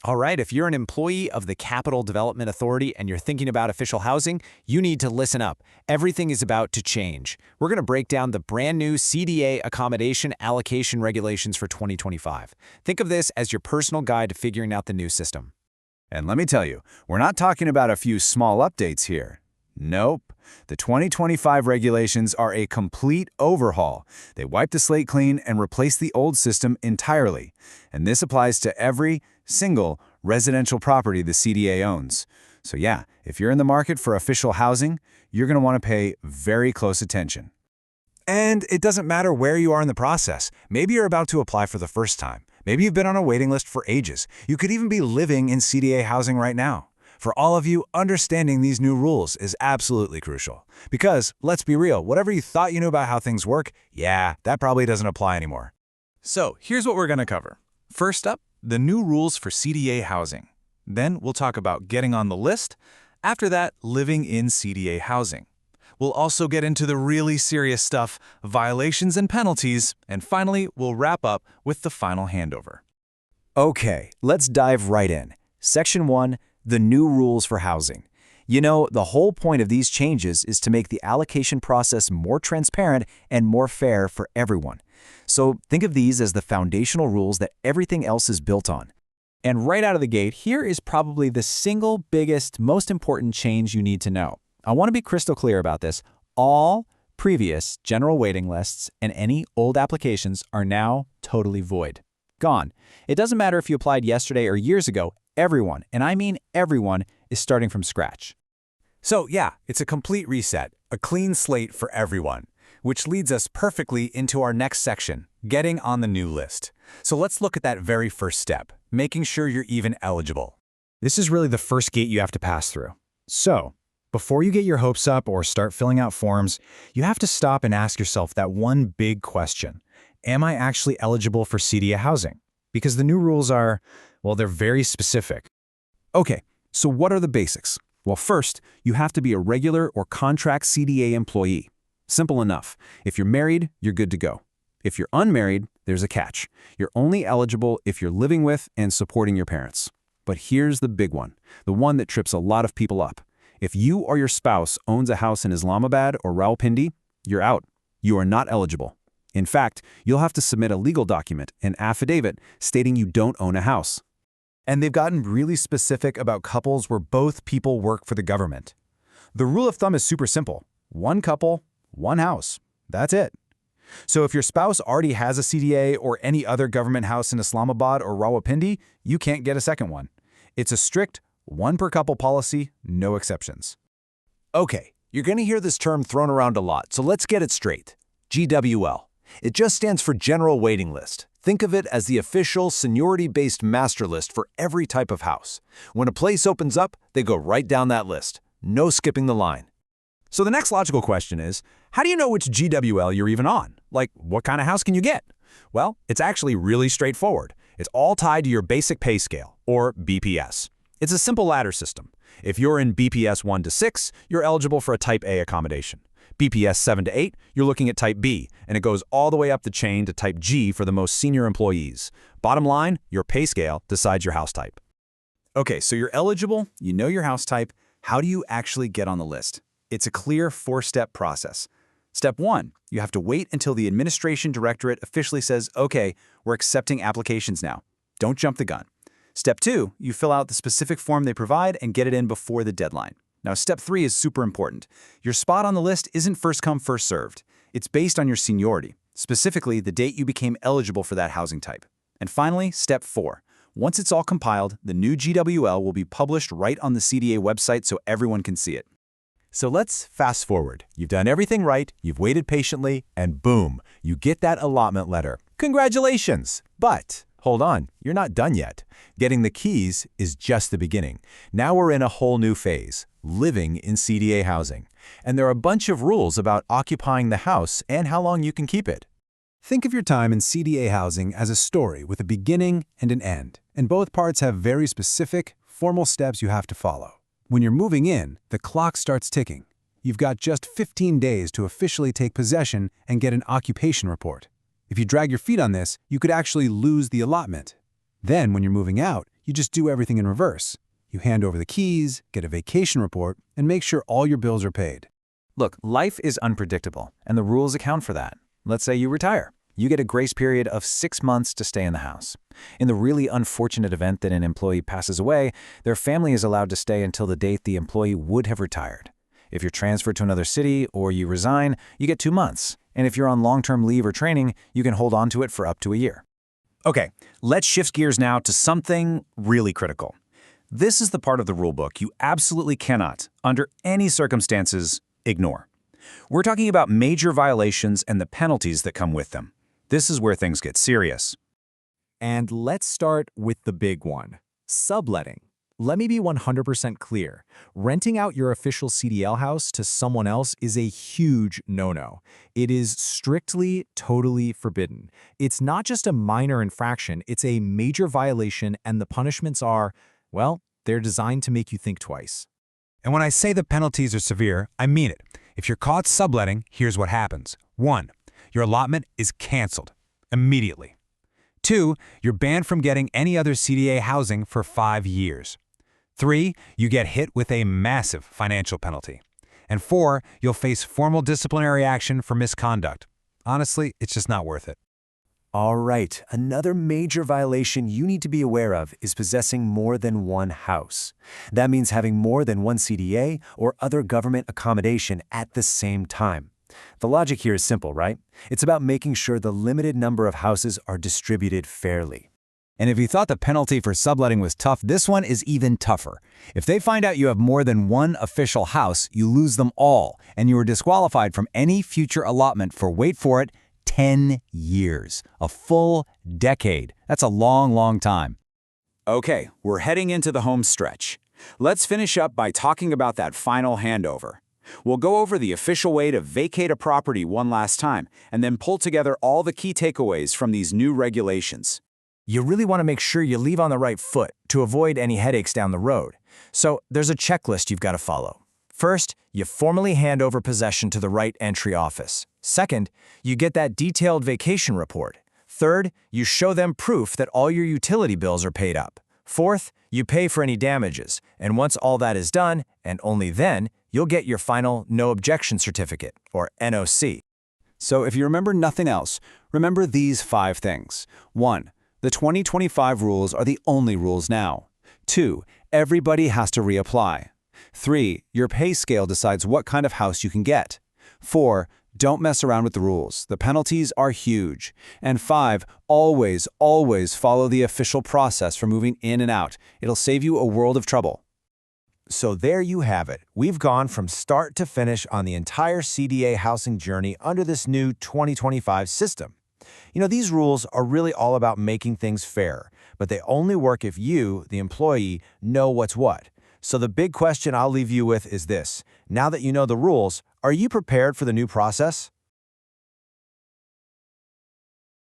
All right, if you're an employee of the Capital Development Authority and you're thinking about official housing, you need to listen up. Everything is about to change. We're going to break down the brand new CDA accommodation allocation regulations for 2025. Think of this as your personal guide to figuring out the new system. And let me tell you, we're not talking about a few small updates here. Nope. The 2025 regulations are a complete overhaul. They wipe the slate clean and replace the old system entirely. And this applies to every single residential property the CDA owns. So yeah, if you're in the market for official housing, you're going to want to pay very close attention. And it doesn't matter where you are in the process. Maybe you're about to apply for the first time. Maybe you've been on a waiting list for ages. You could even be living in CDA housing right now. For all of you, understanding these new rules is absolutely crucial. Because, let's be real, whatever you thought you knew about how things work, yeah, that probably doesn't apply anymore. So, here's what we're going to cover. First up, the new rules for CDA housing. Then we'll talk about getting on the list. After that, living in CDA housing. We'll also get into the really serious stuff, violations and penalties, and finally, we'll wrap up with the final handover. Okay, let's dive right in. Section 1, the new rules for housing. You know, the whole point of these changes is to make the allocation process more transparent and more fair for everyone. So think of these as the foundational rules that everything else is built on. And right out of the gate, here is probably the single biggest, most important change you need to know. I want to be crystal clear about this. All previous general waiting lists and any old applications are now totally void. Gone. It doesn't matter if you applied yesterday or years ago, everyone, and I mean everyone, is starting from scratch. So yeah, it's a complete reset, a clean slate for everyone, which leads us perfectly into our next section, getting on the new list. So let's look at that very first step, making sure you're even eligible. This is really the first gate you have to pass through. So, before you get your hopes up or start filling out forms, you have to stop and ask yourself that one big question. Am I actually eligible for CDA housing? Because the new rules are, well, they're very specific. Okay, so what are the basics? Well, first, you have to be a regular or contract CDA employee. Simple enough. If you're married, you're good to go. If you're unmarried, there's a catch. You're only eligible if you're living with and supporting your parents. But here's the big one, the one that trips a lot of people up. If you or your spouse owns a house in Islamabad or Rawalpindi, you're out. You are not eligible. In fact, you'll have to submit a legal document, an affidavit, stating you don't own a house. And they've gotten really specific about couples where both people work for the government. The rule of thumb is super simple. One couple, one house. That's it. So if your spouse already has a CDA or any other government house in Islamabad or Rawalpindi, you can't get a second one. It's a strict one per couple policy, no exceptions. Okay, you're going to hear this term thrown around a lot, so let's get it straight. GWL. It just stands for General Waiting List. Think of it as the official seniority-based master list for every type of house. When a place opens up, they go right down that list. No skipping the line. So the next logical question is, how do you know which GWL you're even on? Like, what kind of house can you get? Well, it's actually really straightforward. It's all tied to your basic pay scale, or BPS. It's a simple ladder system. If you're in BPS 1 to 6, you're eligible for a Type A accommodation. BPS 7 to 8, you're looking at Type B, and it goes all the way up the chain to Type G for the most senior employees. Bottom line, your pay scale decides your house type. Okay, so you're eligible, you know your house type. How do you actually get on the list? It's a clear 4-step process. Step 1, you have to wait until the Administration Directorate officially says, okay, we're accepting applications now. Don't jump the gun. Step 2, you fill out the specific form they provide and get it in before the deadline. Now, Step 3 is super important. Your spot on the list isn't first come, first served. It's based on your seniority, specifically the date you became eligible for that housing type. And finally, Step 4. Once it's all compiled, the new GWL will be published right on the CDA website so everyone can see it. So let's fast forward. You've done everything right, you've waited patiently, and boom, you get that allotment letter. Congratulations! But hold on, you're not done yet. Getting the keys is just the beginning. Now we're in a whole new phase, living in CDA housing. And there are a bunch of rules about occupying the house and how long you can keep it. Think of your time in CDA housing as a story with a beginning and an end, and both parts have very specific, formal steps you have to follow. When you're moving in, the clock starts ticking. You've got just 15 days to officially take possession and get an occupation report. If you drag your feet on this, you could actually lose the allotment. Then, when you're moving out, You just do everything in reverse. You hand over the keys, get a vacation report, and make sure all your bills are paid. Look, life is unpredictable, and the rules account for that. Let's say you retire. You get a grace period of 6 months to stay in the house. In the really unfortunate event that an employee passes away, their family is allowed to stay until the date the employee would have retired. If you're transferred to another city or you resign, you get 2 months. And if you're on long-term leave or training, you can hold on to it for up to a year. Okay, let's shift gears now to something really critical. This is the part of the rulebook you absolutely cannot, under any circumstances, ignore. We're talking about major violations and the penalties that come with them. This is where things get serious. And let's start with the big one, subletting. Let me be 100% clear. Renting out your official CDL house to someone else is a huge no-no. It is strictly, totally forbidden. It's not just a minor infraction, it's a major violation, and the punishments are, well, they're designed to make you think twice. And when I say the penalties are severe, I mean it. If you're caught subletting, here's what happens. 1. Your allotment is canceled immediately. 2. You're banned from getting any other CDA housing for 5 years. 3. You get hit with a massive financial penalty. And 4. You'll face formal disciplinary action for misconduct. Honestly, it's just not worth it. All right, another major violation you need to be aware of is possessing more than one house. That means having more than one CDA or other government accommodation at the same time. The logic here is simple, right? It's about making sure the limited number of houses are distributed fairly. And if you thought the penalty for subletting was tough, this one is even tougher. If they find out you have more than one official house, you lose them all, and you are disqualified from any future allotment for, wait for it, 10 years. A full decade. That's a long, long time. Okay, we're heading into the home stretch. Let's finish up by talking about that final handover. We'll go over the official way to vacate a property one last time, and then pull together all the key takeaways from these new regulations. You really want to make sure you leave on the right foot to avoid any headaches down the road. So there's a checklist you've got to follow. First, you formally hand over possession to the right entry office. Second, you get that detailed vacation report. Third, you show them proof that all your utility bills are paid up. Fourth, you pay for any damages. And once all that is done, and only then, you'll get your final no objection certificate, or NOC. So if you remember nothing else, remember these 5 things. 1. The 2025 rules are the only rules now. 2. Everybody has to reapply. 3. Your pay scale decides what kind of house you can get. 4. Don't mess around with the rules. The penalties are huge. And 5. Always, always follow the official process for moving in and out. It'll save you a world of trouble. So there you have it. We've gone from start to finish on the entire CDA housing journey under this new 2025 system. You know, these rules are really all about making things fair, but they only work if you, the employee, know what's what. So the big question I'll leave you with is this. Now that you know the rules, are you prepared for the new process?